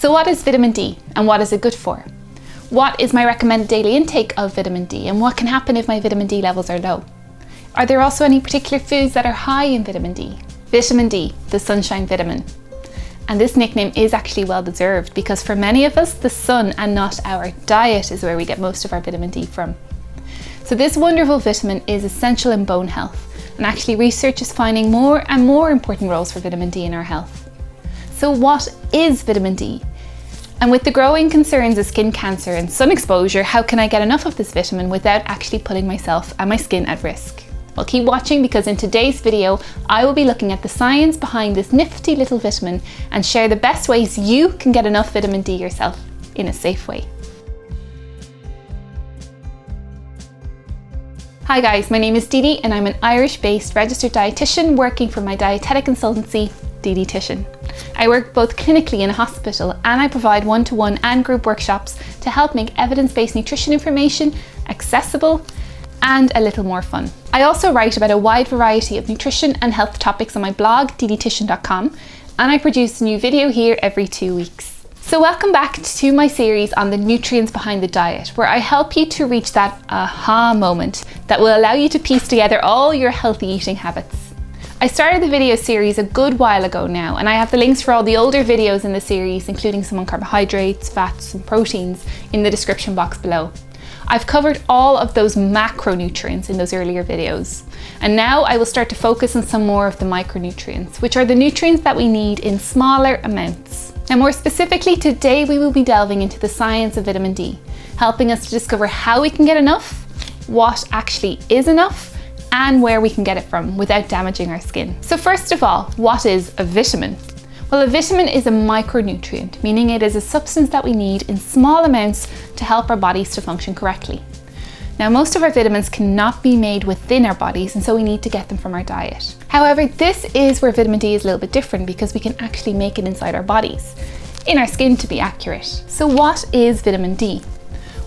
So what is vitamin D and what is it good for? What is my recommended daily intake of vitamin D and what can happen if my vitamin D levels are low? Are there also any particular foods that are high in vitamin D? Vitamin D, the sunshine vitamin. And this nickname is actually well deserved because for many of us, the sun and not our diet is where we get most of our vitamin D from. So this wonderful vitamin is essential in bone health, and actually research is finding more and more important roles for vitamin D in our health. So what is vitamin D? And with the growing concerns of skin cancer and sun exposure, how can I get enough of this vitamin without actually putting myself and my skin at risk? Well, keep watching because in today's video, I will be looking at the science behind this nifty little vitamin and share the best ways you can get enough vitamin D yourself in a safe way. Hi guys, my name is Didi and I'm an Irish-based registered dietitian working for my dietetic consultancy, Didititian. I work both clinically in a hospital and I provide one-to-one and group workshops to help make evidence-based nutrition information accessible and a little more fun. I also write about a wide variety of nutrition and health topics on my blog, Didititian.com, and I produce a new video here every 2 weeks. So welcome back to my series on the nutrients behind the diet, where I help you to reach that aha moment that will allow you to piece together all your healthy eating habits. I started the video series a good while ago now, and I have the links for all the older videos in the series, including some on carbohydrates, fats and proteins, in the description box below. I've covered all of those macronutrients in those earlier videos, and now I will start to focus on some more of the micronutrients, which are the nutrients that we need in smaller amounts. Now more specifically, today we will be delving into the science of vitamin D, helping us to discover how we can get enough, what actually is enough, and where we can get it from without damaging our skin. So first of all, what is a vitamin? Well, a vitamin is a micronutrient, meaning it is a substance that we need in small amounts to help our bodies to function correctly. Now, most of our vitamins cannot be made within our bodies, and so we need to get them from our diet. However, this is where vitamin D is a little bit different because we can actually make it inside our bodies, in our skin to be accurate. So what is vitamin D?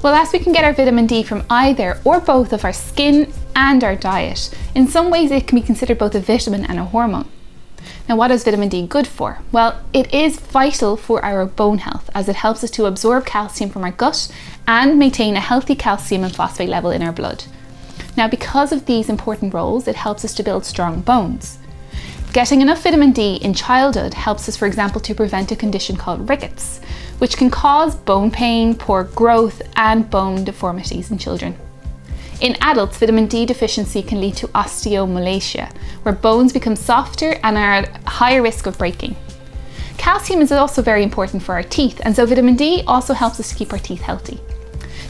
Well, as we can get our vitamin D from either or both of our skin and our diet, in some ways it can be considered both a vitamin and a hormone. Now, what is vitamin D good for? Well, it is vital for our bone health as it helps us to absorb calcium from our gut and maintain a healthy calcium and phosphate level in our blood. Now, because of these important roles, it helps us to build strong bones. Getting enough vitamin D in childhood helps us, for example, to prevent a condition called rickets, which can cause bone pain, poor growth, and bone deformities in children. In adults, vitamin D deficiency can lead to osteomalacia, where bones become softer and are at higher risk of breaking. Calcium is also very important for our teeth, and so vitamin D also helps us to keep our teeth healthy.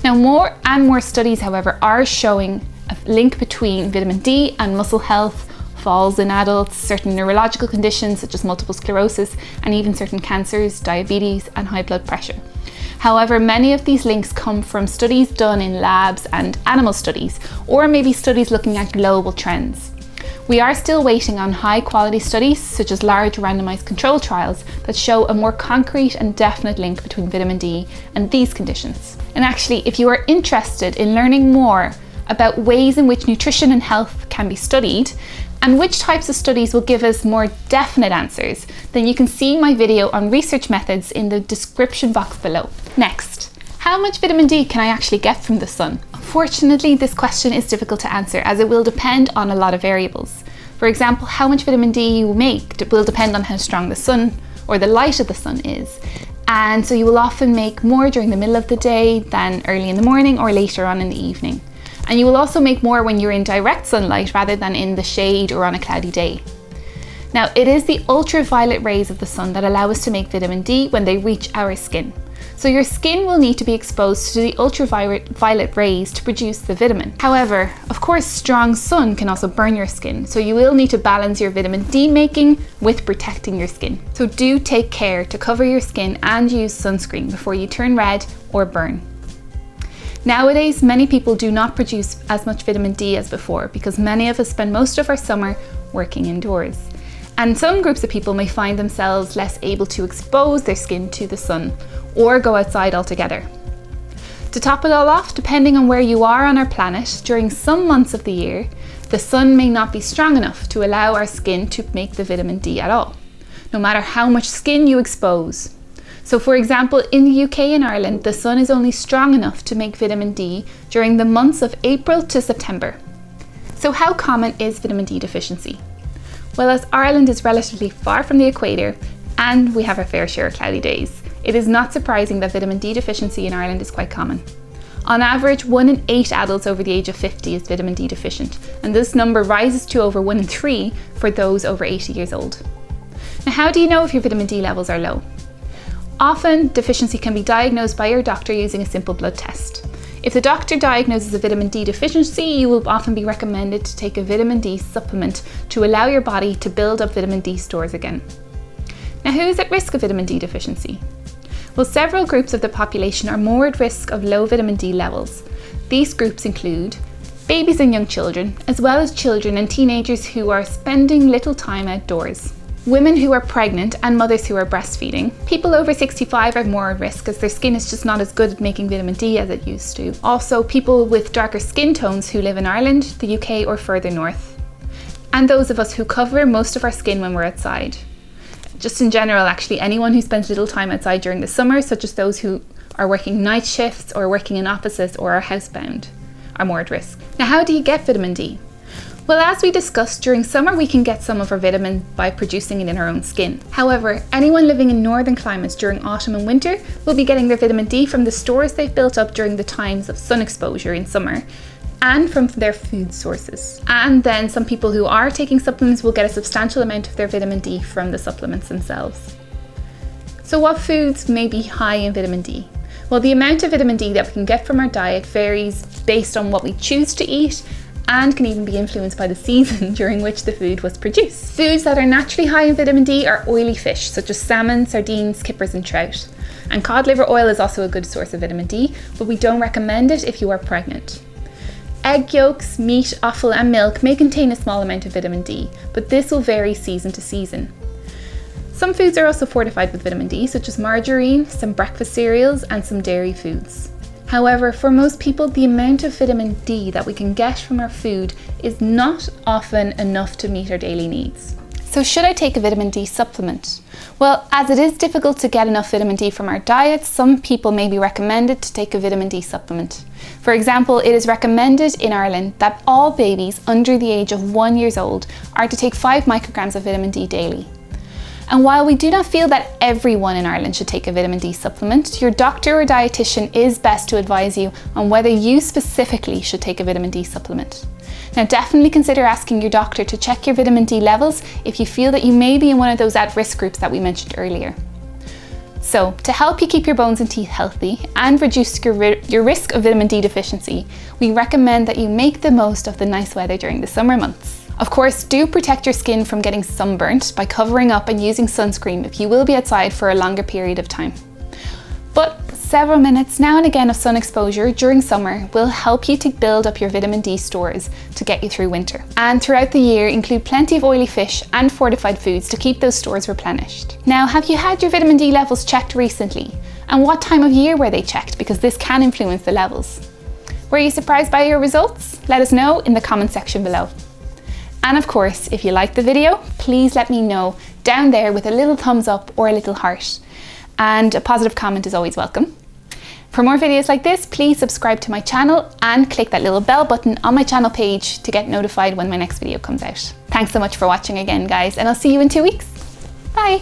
Now, more and more studies, however, are showing a link between vitamin D and muscle health, falls in adults, certain neurological conditions such as multiple sclerosis, and even certain cancers, diabetes, and high blood pressure. However, many of these links come from studies done in labs and animal studies, or maybe studies looking at global trends. We are still waiting on high quality studies, such as large randomized control trials, that show a more concrete and definite link between vitamin D and these conditions. And actually, if you are interested in learning more about ways in which nutrition and health can be studied, and which types of studies will give us more definite answers, then you can see my video on research methods in the description box below. Next, how much vitamin D can I actually get from the sun? Unfortunately, this question is difficult to answer as it will depend on a lot of variables. For example, how much vitamin D you make will depend on how strong the sun or the light of the sun is. And so you will often make more during the middle of the day than early in the morning or later on in the evening. And you will also make more when you're in direct sunlight rather than in the shade or on a cloudy day. Now, it is the ultraviolet rays of the sun that allow us to make vitamin D when they reach our skin. So your skin will need to be exposed to the ultraviolet rays to produce the vitamin. However, of course, strong sun can also burn your skin, so you will need to balance your vitamin D making with protecting your skin. So do take care to cover your skin and use sunscreen before you turn red or burn. Nowadays, many people do not produce as much vitamin D as before because many of us spend most of our summer working indoors. And some groups of people may find themselves less able to expose their skin to the sun or go outside altogether. To top it all off, depending on where you are on our planet, during some months of the year, the sun may not be strong enough to allow our skin to make the vitamin D at all, no matter how much skin you expose. So for example, in the UK and Ireland, the sun is only strong enough to make vitamin D during the months of April to September. So how common is vitamin D deficiency? Well, as Ireland is relatively far from the equator and we have our fair share of cloudy days, it is not surprising that vitamin D deficiency in Ireland is quite common. On average, 1 in 8 adults over the age of 50 is vitamin D deficient, and this number rises to over 1 in 3 for those over 80 years old. Now, how do you know if your vitamin D levels are low? Often, deficiency can be diagnosed by your doctor using a simple blood test. If the doctor diagnoses a vitamin D deficiency, you will often be recommended to take a vitamin D supplement to allow your body to build up vitamin D stores again. Now, who is at risk of vitamin D deficiency? Well, several groups of the population are more at risk of low vitamin D levels. These groups include babies and young children, as well as children and teenagers who are spending little time outdoors. Women who are pregnant and mothers who are breastfeeding. People over 65 are more at risk as their skin is just not as good at making vitamin D as it used to. Also, people with darker skin tones who live in Ireland, the UK or further north. And those of us who cover most of our skin when we're outside. Just in general, actually, anyone who spends little time outside during the summer, such as those who are working night shifts or working in offices or are housebound, are more at risk. Now, how do you get vitamin D? Well, as we discussed, during summer we can get some of our vitamin by producing it in our own skin. However, anyone living in northern climates during autumn and winter will be getting their vitamin D from the stores they've built up during the times of sun exposure in summer and from their food sources. And then some people who are taking supplements will get a substantial amount of their vitamin D from the supplements themselves. So what foods may be high in vitamin D? Well, the amount of vitamin D that we can get from our diet varies based on what we choose to eat and can even be influenced by the season during which the food was produced. Foods that are naturally high in vitamin D are oily fish, such as salmon, sardines, kippers and trout. And cod liver oil is also a good source of vitamin D, but we don't recommend it if you are pregnant. Egg yolks, meat, offal and milk may contain a small amount of vitamin D, but this will vary season to season. Some foods are also fortified with vitamin D, such as margarine, some breakfast cereals and some dairy foods. However, for most people, the amount of vitamin D that we can get from our food is not often enough to meet our daily needs. So should I take a vitamin D supplement? Well, as it is difficult to get enough vitamin D from our diet, some people may be recommended to take a vitamin D supplement. For example, it is recommended in Ireland that all babies under the age of 1 year old are to take 5 micrograms of vitamin D daily. And while we do not feel that everyone in Ireland should take a vitamin D supplement, your doctor or dietitian is best to advise you on whether you specifically should take a vitamin D supplement. Now, definitely consider asking your doctor to check your vitamin D levels if you feel that you may be in one of those at-risk groups that we mentioned earlier. So, to help you keep your bones and teeth healthy and reduce your risk of vitamin D deficiency, we recommend that you make the most of the nice weather during the summer months. Of course, do protect your skin from getting sunburnt by covering up and using sunscreen if you will be outside for a longer period of time. But several minutes now and again of sun exposure during summer will help you to build up your vitamin D stores to get you through winter. And throughout the year, include plenty of oily fish and fortified foods to keep those stores replenished. Now, have you had your vitamin D levels checked recently? And what time of year were they checked? Because this can influence the levels. Were you surprised by your results? Let us know in the comment section below. And of course, if you liked the video, please let me know down there with a little thumbs up or a little heart. And a positive comment is always welcome. For more videos like this, please subscribe to my channel and click that little bell button on my channel page to get notified when my next video comes out. Thanks so much for watching again, guys, and I'll see you in 2 weeks. Bye.